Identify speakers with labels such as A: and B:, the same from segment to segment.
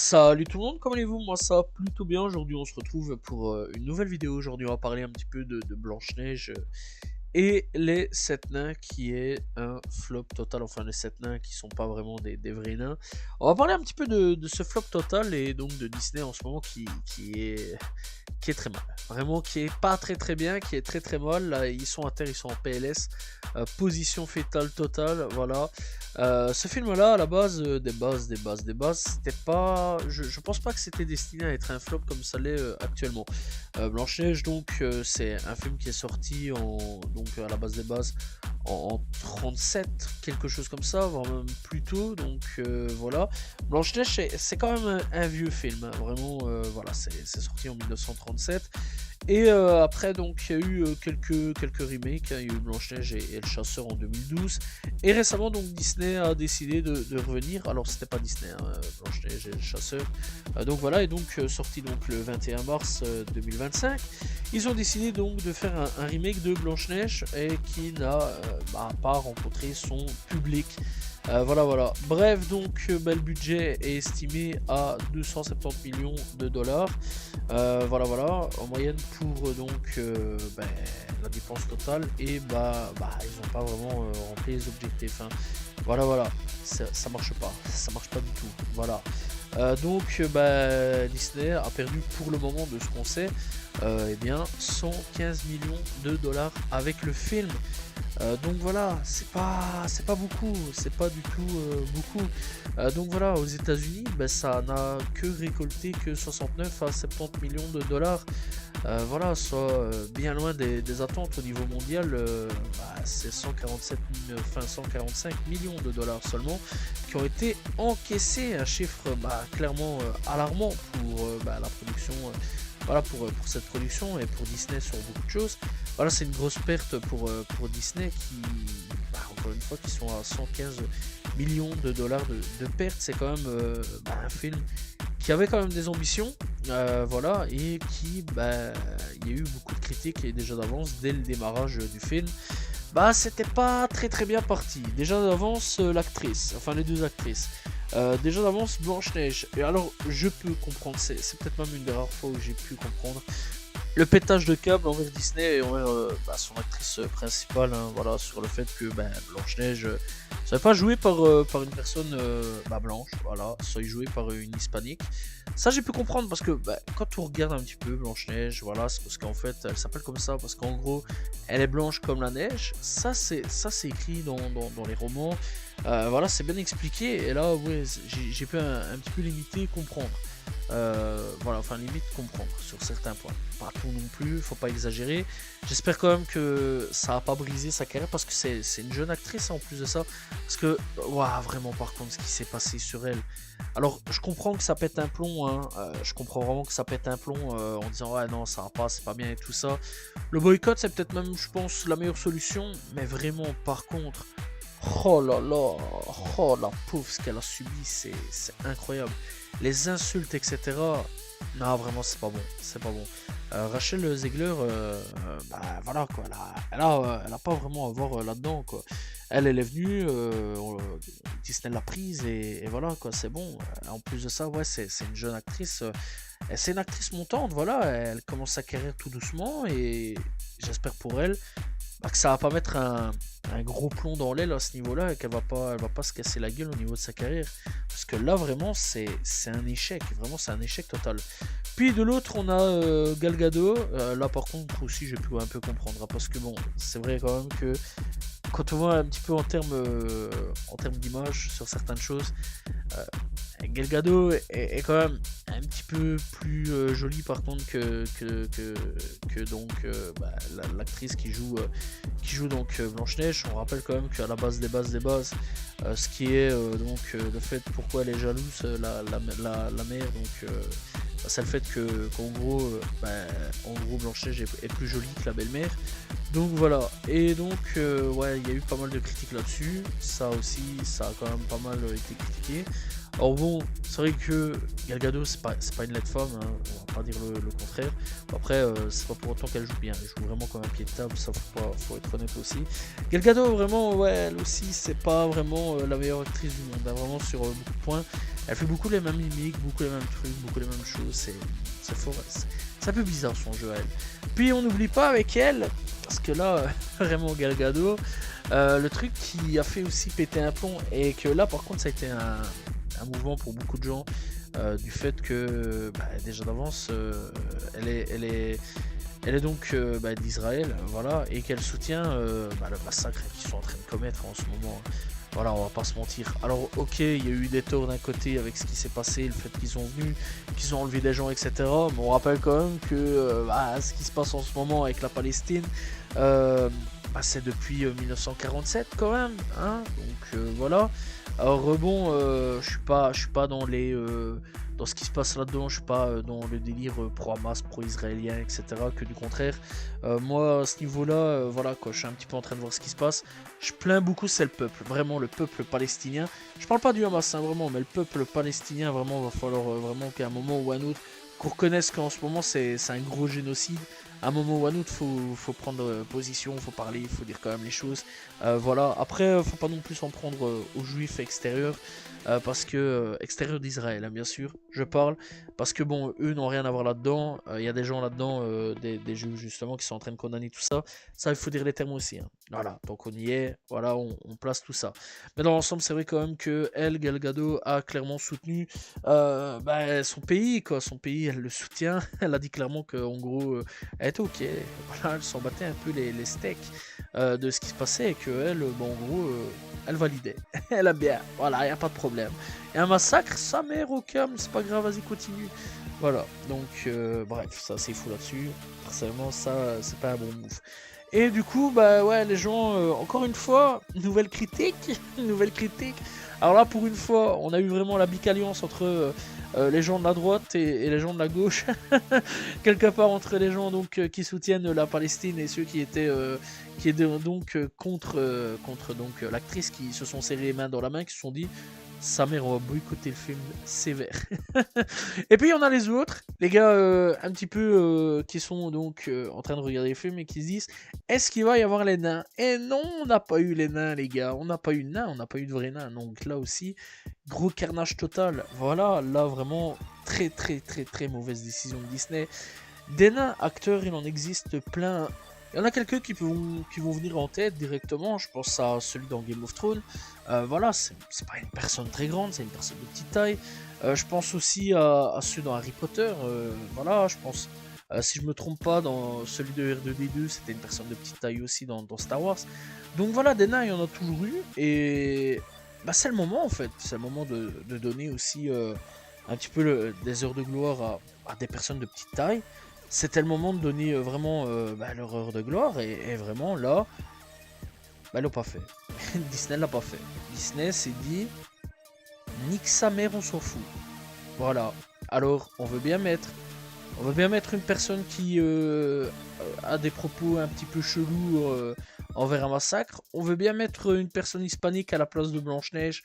A: Salut tout le monde, comment allez-vous? Moi ça va plutôt bien. Aujourd'hui on se retrouve pour une nouvelle vidéo. Aujourd'hui on va parler un petit peu de Blanche-Neige et les 7 nains, qui est un flop total. Enfin les 7 nains qui sont pas vraiment des vrais nains. On va parler un petit peu de ce flop total et donc de Disney en ce moment qui est très mal. Vraiment qui est pas très bien, qui est très mal. Là ils sont à terre, ils sont en PLS. Position fétale totale, voilà. Ce film-là, à la base, des bases, c'était pas. Je pense pas que c'était destiné à être un flop comme ça l'est actuellement. Blanche-Neige, donc, c'est un film qui est sorti donc, à la base des bases en 37, quelque chose comme ça, voire même plus tôt. Donc voilà. Blanche-Neige, c'est quand même un vieux film, hein, vraiment. Voilà, c'est sorti en 1937. Et après, donc, il y a eu quelques remakes, hein. Il y a eu Blanche-Neige et le Chasseur en 2012. Et récemment, donc, Disney a décidé de revenir. Alors, c'était pas Disney, hein, Blanche-Neige et le Chasseur. Donc voilà, et donc sorti donc le 21 mars 2025. Ils ont décidé donc de faire un remake de Blanche-Neige et qui n'a pas rencontré son public. Voilà. Bref, donc le budget est estimé à 270 millions de dollars. Voilà. En moyenne pour la dépense totale. Et ils n'ont pas vraiment rempli les objectifs, hein. Voilà. Ça marche pas. Ça marche pas du tout. Voilà. Disney a perdu pour le moment, de ce qu'on sait, 115 millions de dollars avec le film. Donc voilà, c'est pas beaucoup, c'est pas du tout beaucoup. Donc voilà, aux États-Unis, ça n'a que récolté que 69 à 70 millions de dollars. Voilà, soit bien loin des attentes au niveau mondial. C'est 145 millions de dollars seulement qui ont été encaissés, un chiffre clairement alarmant pour la production. Voilà pour cette production et pour Disney sur beaucoup de choses. Voilà, c'est une grosse perte pour Disney qui, encore une fois, qui sont à 115 millions de dollars de pertes. C'est quand même un film qui avait quand même des ambitions, voilà, et qui, il y a eu beaucoup de critiques et déjà d'avance dès le démarrage du film. C'était pas très bien parti. Déjà d'avance, l'actrice, enfin les deux actrices. Déjà d'avance, Blanche-Neige. Et alors, je peux comprendre, c'est peut-être même une des rares fois où j'ai pu comprendre le pétage de câble envers Disney et envers son actrice principale, hein, voilà, sur le fait que Blanche-Neige ne serait pas jouée par une personne blanche, voilà, soit jouée par une hispanique. Ça, j'ai pu comprendre parce que quand on regarde un petit peu Blanche-Neige, voilà, c'est parce qu'en fait, elle s'appelle comme ça parce qu'en gros, elle est blanche comme la neige. Ça, c'est écrit dans les romans. Voilà, c'est bien expliqué. Et là, ouais, j'ai pu un petit peu limiter comprendre. Voilà, enfin limite comprendre sur certains points. Pas tout non plus, faut pas exagérer. J'espère quand même que ça a pas brisé sa carrière parce que c'est une jeune actrice, hein, en plus de ça. Parce que, vraiment par contre ce qui s'est passé sur elle. Alors je comprends que ça pète un plomb, hein, je comprends vraiment que ça pète un plomb en disant ouais non ça va pas, c'est pas bien et tout ça. Le boycott c'est peut-être même je pense la meilleure solution, mais vraiment par contre, oh là là, oh la pauvre ce qu'elle a subi, c'est incroyable. Les insultes, etc. Non, vraiment, c'est pas bon. C'est pas bon. Rachel Zegler, voilà quoi. Elle a pas vraiment à voir là-dedans quoi. Elle est venue, Disney l'a prise et voilà quoi. C'est bon. En plus de ça, ouais, c'est une jeune actrice. C'est une actrice montante, voilà. Elle commence sa carrière tout doucement et j'espère pour elle que ça va pas mettre un gros plomb dans l'aile à ce niveau-là et qu'elle elle va pas se casser la gueule au niveau de sa carrière. Parce que là, vraiment, c'est un échec. Vraiment, c'est un échec total. Puis de l'autre, on a Gal Gadot. Là, par contre, aussi, j'ai pu un peu comprendre. Hein, parce que bon, c'est vrai quand même que quand on voit un petit peu en termes d'image sur certaines choses, Gal Gadot est quand même un petit peu plus jolie par contre que donc l'actrice qui joue donc Blanche-Neige. On rappelle quand même qu'à la base des bases, ce qui est le fait pourquoi elle est jalouse, la mère, donc c'est le fait qu'en gros, Blanche-Neige est plus jolie que la belle-mère. Donc voilà, et donc ouais, il y a eu pas mal de critiques là-dessus. Ça aussi, ça a quand même pas mal été critiqué. Alors bon, c'est vrai que Gal Gadot, c'est pas une laide femme, hein, on va pas dire le contraire. Après, c'est pas pour autant qu'elle joue bien, elle joue vraiment comme un pied de table, ça faut être honnête aussi. Gal Gadot, vraiment, ouais, elle aussi, c'est pas vraiment la meilleure actrice du monde, hein, vraiment sur beaucoup de points. Elle fait beaucoup les mêmes mimiques, beaucoup les mêmes trucs, beaucoup les mêmes choses, c'est fort, c'est un peu bizarre son jeu à elle. Puis on n'oublie pas avec elle, parce que là, vraiment Gal Gadot, le truc qui a fait aussi péter un plomb, et que là par contre ça a été un mouvement pour beaucoup de gens, du fait que bah, déjà d'avance elle est donc d'Israël, voilà, et qu'elle soutient le massacre qu'ils sont en train de commettre en ce moment. Voilà, on va pas se mentir. Alors ok, il y a eu des torts d'un côté avec ce qui s'est passé, le fait qu'ils sont venus, qu'ils ont enlevé des gens, etc. Mais on rappelle quand même que ce qui se passe en ce moment avec la Palestine, c'est depuis 1947 quand même, hein. Donc voilà. Alors bon, je suis pas dans dans ce qui se passe là-dedans, je suis pas dans le délire pro-Hamas, pro-israélien, etc. Que du contraire. Moi, à ce niveau-là, voilà quoi, je suis un petit peu en train de voir ce qui se passe. Je plains beaucoup, c'est le peuple, vraiment le peuple palestinien. Je parle pas du Hamas, hein, vraiment, mais le peuple palestinien, vraiment, va falloir vraiment qu'à un moment ou à un autre, qu'on reconnaisse qu'en ce moment c'est un gros génocide. À un moment ou à un autre, faut prendre position, faut parler, il faut dire quand même les choses. Voilà. Après, faut pas non plus s'en prendre aux juifs extérieurs, parce que extérieurs d'Israël, hein, bien sûr, je parle, parce que bon, eux n'ont rien à voir là-dedans. Il y a des gens là-dedans, des juifs justement, qui sont en train de condamner tout ça. Ça, il faut dire les termes aussi, hein. Voilà. Donc on y est. Voilà, on place tout ça. Mais dans l'ensemble, c'est vrai quand même que elle, Gal Gadot, a clairement soutenu son pays, quoi. Son pays, elle le soutient. Elle a dit clairement qu'en gros, elle était ok. Voilà, elle s'en battait un peu les steaks de ce qui se passait et qu'elle, en gros, elle validait. Elle a bien. Voilà, il n'y a pas de problème. Et un massacre, sa mère au calme, c'est pas grave, vas-y, continue. Voilà, donc bref, ça c'est fou là-dessus. Personnellement, ça, c'est pas un bon move. Et du coup, bah ouais, les gens, encore une fois, nouvelle critique, nouvelle critique. Alors là, pour une fois, on a eu vraiment la bicalliance entre les gens de la droite et les gens de la gauche. Quelque part entre les gens donc qui soutiennent la Palestine et ceux qui étaient donc contre donc l'actrice, qui se sont serrés les mains dans la main, qui se sont dit sa mère, on va boycotter le film sévère. Et puis il y en a les autres, les gars un petit peu qui sont donc en train de regarder le film et qui se disent est-ce qu'il va y avoir les nains? Et non, on n'a pas eu les nains, les gars, on n'a pas eu de nains, on n'a pas eu de vrais nains. Donc là aussi, gros carnage total. Voilà, là vraiment très très très très mauvaise décision de Disney. Des nains acteurs, il en existe plein. Il y en a quelques qui vont venir en tête directement. Je pense à celui dans Game of Thrones. Voilà, c'est pas une personne très grande, c'est une personne de petite taille. Je pense aussi à ceux dans Harry Potter. Voilà, je pense, si je me trompe pas, dans celui de R2D2, c'était une personne de petite taille aussi dans Star Wars. Donc voilà, des nains, il y en a toujours eu. Et c'est le moment en fait. C'est le moment de donner aussi un petit peu des heures de gloire à des personnes de petite taille. C'était le moment de donner vraiment leur heure de gloire, et vraiment là, ils l'ont pas fait. Disney l'a pas fait. Disney s'est dit, nique sa mère, on s'en fout. Voilà. Alors, on veut bien mettre une personne qui a des propos un petit peu chelous envers un massacre. On veut bien mettre une personne hispanique à la place de Blanche-Neige,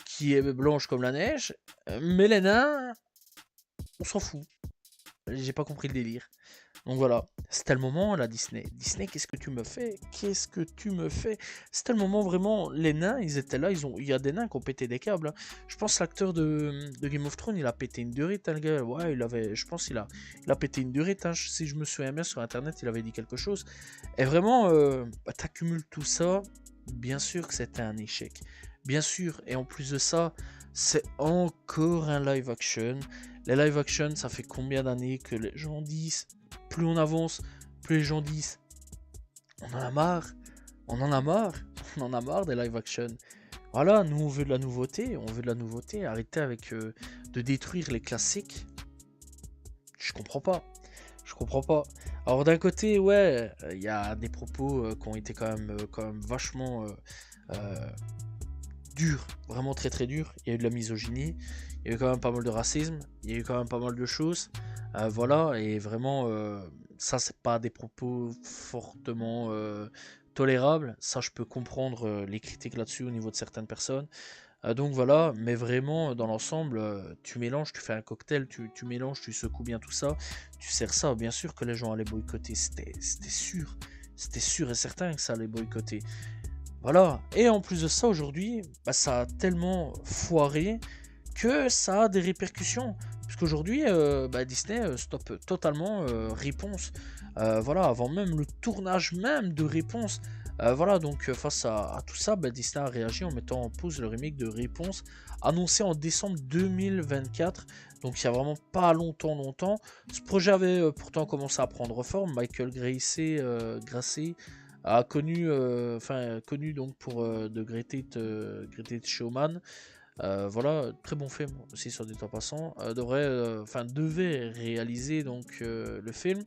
A: qui est blanche comme la neige. Mais les nains, on s'en fout. J'ai pas compris le délire. Donc voilà, c'était le moment là, Disney. Disney, qu'est-ce que tu me fais? Qu'est-ce que tu me fais? C'était le moment vraiment, les nains, ils étaient là, il y a des nains qui ont pété des câbles, hein. Je pense que l'acteur de Game of Thrones, il a pété une durite, hein, le gars. Ouais, je pense il a pété une durite, hein. Si je me souviens bien, sur internet, il avait dit quelque chose. Et vraiment, t'accumules tout ça, bien sûr que c'était un échec. Bien sûr, et en plus de ça, c'est encore un live action. Les live action, ça fait combien d'années que les gens disent, plus on avance, plus les gens disent on en a marre, on en a marre, on en a marre des live action. Voilà, nous on veut de la nouveauté, arrêtez avec de détruire les classiques. Je comprends pas. Je comprends pas. Alors d'un côté, ouais, il y a des propos qui ont été quand même vachement durs, vraiment très très durs. Il y a eu de la misogynie, il y a eu quand même pas mal de racisme, il y a eu quand même pas mal de choses. Voilà, et vraiment, ça c'est pas des propos fortement tolérables. Ça, je peux comprendre les critiques là-dessus au niveau de certaines personnes. Donc voilà, mais vraiment dans l'ensemble, tu mélanges, tu fais un cocktail, tu mélanges, tu secoues bien tout ça, tu sers ça, bien sûr que les gens allaient boycotter, c'était sûr et certain que ça allait boycotter. Voilà, et en plus de ça aujourd'hui, bah, ça a tellement foiré que ça a des répercussions. Puisqu'aujourd'hui, bah, Disney stoppe totalement Réponse. Voilà, avant même le tournage même de Réponse. Voilà, donc face à tout ça, bah, Disney a réagi en mettant en pause le remake de Réponse, annoncé en décembre 2024. Donc il y a vraiment pas longtemps. Ce projet avait pourtant commencé à prendre forme. Michael Gracey a connu donc pour The Greatest Showman. Voilà, très bon film aussi sur des temps passants. Devait réaliser donc le film.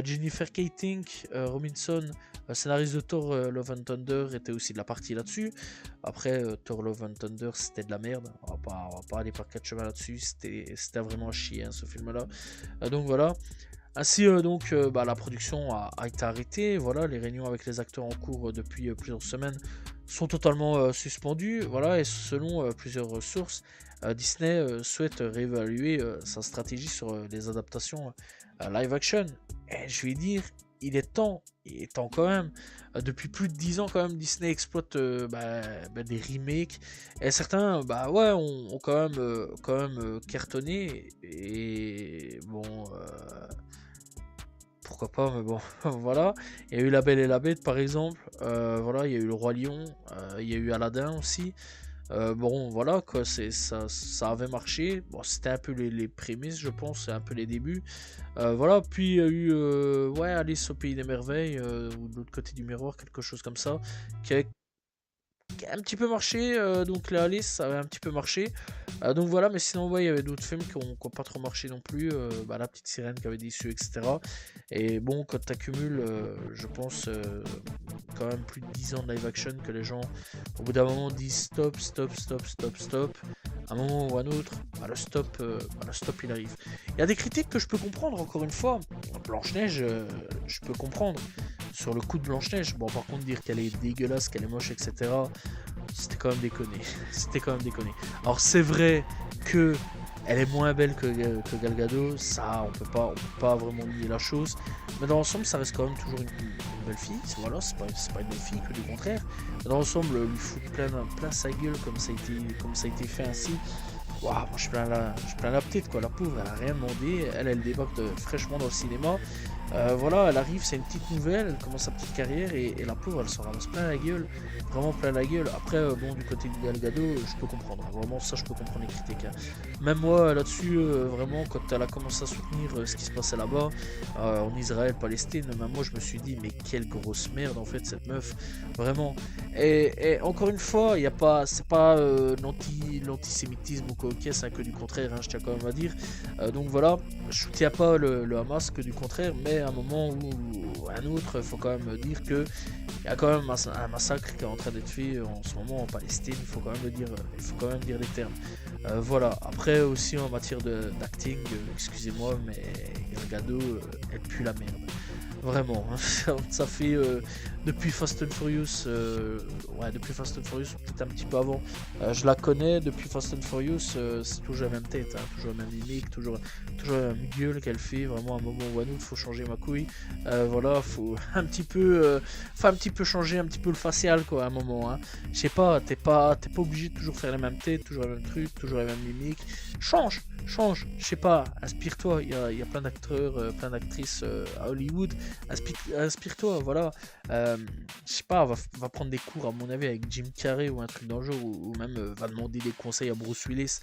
A: Jennifer Keating Robinson, scénariste de Thor Love and Thunder, était aussi de la partie là-dessus. Après, Thor Love and Thunder, c'était de la merde. On va pas aller par quatre chemins là-dessus. C'était vraiment chier ce film-là. Donc voilà. Ainsi, la production a été arrêtée. Voilà, les réunions avec les acteurs en cours depuis plusieurs semaines sont totalement suspendues. Voilà, et selon plusieurs sources, Disney souhaite réévaluer sa stratégie sur les adaptations live action. Et je vais dire, il est temps quand même. Depuis plus de 10 ans, quand même, Disney exploite des remakes. Et certains, ont quand même cartonné. Et bon. Pourquoi pas, mais bon, voilà. Il y a eu La Belle et la Bête, par exemple. Voilà, il y a eu Le Roi Lion. Il y a eu Aladdin aussi. Bon, voilà, quoi, ça avait marché. Bon, c'était un peu les prémices, je pense, c'est un peu les débuts. Voilà, puis il y a eu Alice au Pays des Merveilles, ou de l'autre côté du miroir, quelque chose comme ça, qui a un petit peu marché. Donc la Alice, ça avait un petit peu marché. Donc voilà, mais sinon, il y avait d'autres films qui ont pas trop marché non plus. La Petite Sirène qui avait déçu, etc. Et bon, quand tu accumules, je pense, quand même plus de 10 ans de live action, que les gens, au bout d'un moment, disent stop. À un moment ou à un autre, le stop il arrive. Il y a des critiques que je peux comprendre, encore une fois. Blanche-Neige, je peux comprendre. Sur le coup de Blanche-Neige, bon, par contre, dire qu'elle est dégueulasse, qu'elle est moche, etc., c'était quand même déconné. Alors, c'est vrai que elle est moins belle que Gal Gadot, ça, on peut pas vraiment nier la chose. Mais dans l'ensemble, ça reste quand même toujours une belle fille. Voilà, c'est pas une belle fille, que du contraire. Mais dans l'ensemble, lui foutre plein sa gueule comme ça a été fait ainsi. Waouh, moi je plains la petite, quoi. La pauvre, elle a rien demandé. Elle débarque fraîchement dans le cinéma. Voilà, elle arrive, c'est une petite nouvelle, elle commence sa petite carrière, et la pauvre, elle s'en ramasse plein la gueule, vraiment plein la gueule. Après, bon, du côté de Gal Gadot, je peux comprendre, vraiment, ça, je peux comprendre les critiques. Même moi, là-dessus, vraiment, quand elle a commencé à soutenir ce qui se passait là-bas, en Israël, Palestine, même moi, je me suis dit, mais quelle grosse merde, en fait, cette meuf, vraiment. Et encore une fois, c'est pas l'antisémitisme ou quoi, ok, c'est que du contraire, je tiens quand même à dire. Donc voilà, je soutiens pas le Hamas, que du contraire, mais à un moment ou à un autre, il faut quand même dire que il y a quand même un massacre qui est en train d'être fait en ce moment en Palestine. Il faut quand même dire les termes. Voilà. Après aussi en matière d'acting, excusez-moi, mais Gal Gadot, elle pue la merde. Vraiment, ça fait depuis Fast and Furious, peut-être un petit peu avant. Je la connais depuis Fast and Furious, c'est toujours la même tête, toujours la même mimique, toujours la même gueule qu'elle fait. Vraiment, à un moment ou à un autre, faut changer ma couille. Voilà, faut un petit peu changer un petit peu le facial, quoi, à un moment. Je sais pas, t'es pas obligé de toujours faire la même tête, toujours le même truc, toujours la même mimique. Change, je sais pas, inspire-toi. Il y a plein d'acteurs, plein d'actrices à Hollywood. Inspire-toi, voilà. Je sais pas, va prendre des cours, à mon avis, avec Jim Carrey ou un truc dans le genre, ou même va demander des conseils à Bruce Willis.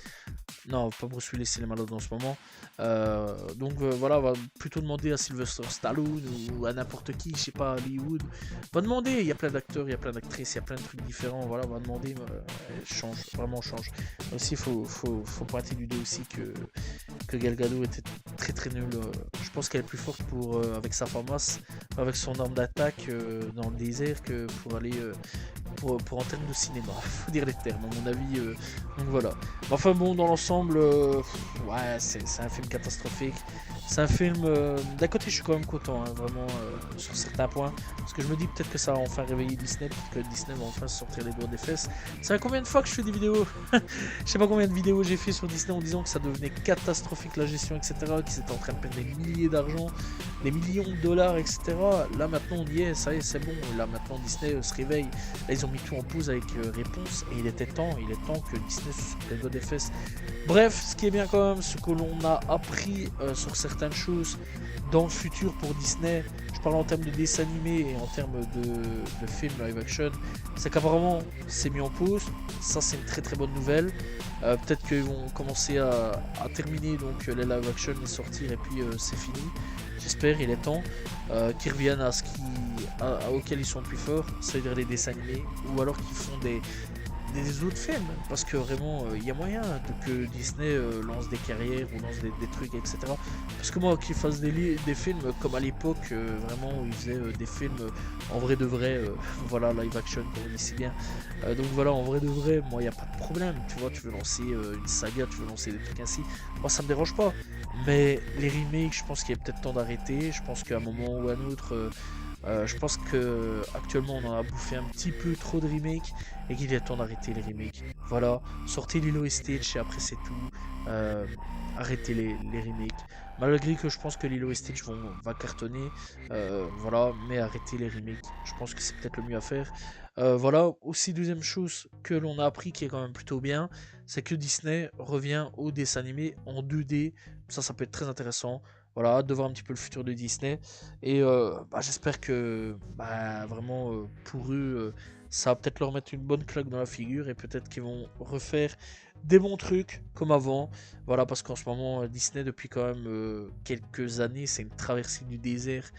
A: Non, pas Bruce Willis, il est malade en ce moment. Voilà, va plutôt demander à Sylvester Stallone ou à n'importe qui, je sais pas, à Hollywood. Va demander, il y a plein d'acteurs, il y a plein d'actrices, il y a plein de trucs différents. Voilà, va demander, change, vraiment change. Aussi, il faut pointer du doigt aussi que Gal Gadot était très très nulle. Je pense qu'elle est plus forte avec sa FAMAS, avec son arme d'attaque dans le désert, que pour aller pour en termes de cinéma. Faut dire les termes, à mon avis. Donc voilà. Enfin bon, dans l'ensemble, c'est un film catastrophique. C'est un film. D'un côté, je suis quand même content, vraiment, sur certains points. Parce que je me dis peut-être que ça va enfin réveiller Disney, peut-être que Disney va enfin se sortir les doigts des fesses. Ça fait combien de fois que je fais des vidéos? Je sais pas combien de vidéos j'ai fait sur Disney en disant que ça devenait catastrophique la gestion, etc. Qu'ils étaient en train de perdre des milliers d'argent, des millions de dollars, etc. Là maintenant on y est, ça y est, c'est bon. Là maintenant Disney se réveille. Là ils ont mis tout en pause avec réponse et il est temps que Disney se sorte les doigts des fesses. Bref, ce qui est bien quand même, ce que l'on a appris sur certaines choses dans le futur pour Disney, je parle en termes de dessins animés et en termes de films live action, c'est qu'apparemment c'est mis en pause. Ça c'est une très très bonne nouvelle. Peut-être qu'ils vont commencer à terminer donc les live action, les sortir et puis c'est fini. J'espère, il est temps qu'ils reviennent à ce auquel ils sont plus forts, c'est-à-dire les dessins animés, ou alors qu'ils font des autres films, parce que vraiment il y a moyen que Disney lance des carrières ou lance des trucs, etc. Parce que moi qu'ils fassent des films comme à l'époque, vraiment où ils faisaient des films en vrai de vrai, voilà, live action comme on dit si bien. Donc voilà, en vrai de vrai, moi il n'y a pas de problème, tu vois, tu veux lancer une saga, tu veux lancer des trucs ainsi, moi ça me dérange pas. Mais les remakes, je pense qu'il est peut-être temps d'arrêter, je pense qu'à un moment ou à un autre, je pense que actuellement on en a bouffé un petit peu trop de remakes et qu'il est temps d'arrêter les remakes. Voilà, sortez Lilo et Stitch et après c'est tout. Arrêtez les remakes. Malgré que je pense que Lilo et Stitch va cartonner, voilà, mais arrêtez les remakes. Je pense que c'est peut-être le mieux à faire. Voilà, aussi deuxième chose que l'on a appris qui est quand même plutôt bien, c'est que Disney revient au dessin animé en 2D. Ça peut être très intéressant. Voilà, hâte de voir un petit peu le futur de Disney. Et j'espère que vraiment pour eux, ça va peut-être leur mettre une bonne claque dans la figure et peut-être qu'ils vont refaire des bons trucs comme avant. Voilà, parce qu'en ce moment, Disney, depuis quand même quelques années, c'est une traversée du désert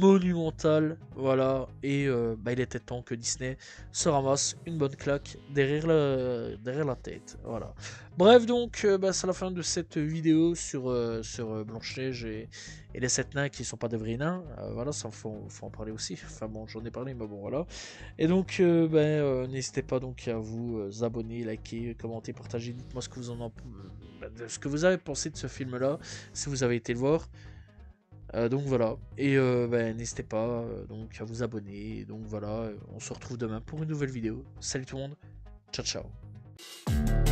A: monumentale. Voilà, et il était temps que Disney se ramasse une bonne claque derrière la tête. Voilà. Bref, donc, c'est la fin de cette vidéo sur Blanche-Neige et les 7 nains qui sont pas des vrais nains. Voilà, ça faut en parler aussi. Enfin bon, j'en ai parlé, mais bon, voilà. Et donc, n'hésitez pas donc à vous abonner, liker, commenter, partager. Dites-moi ce que vous ce que vous avez pensé de ce film-là, si vous avez été le voir. Donc voilà, et n'hésitez pas donc à vous abonner. Donc voilà, on se retrouve demain pour une nouvelle vidéo. Salut tout le monde, ciao ciao.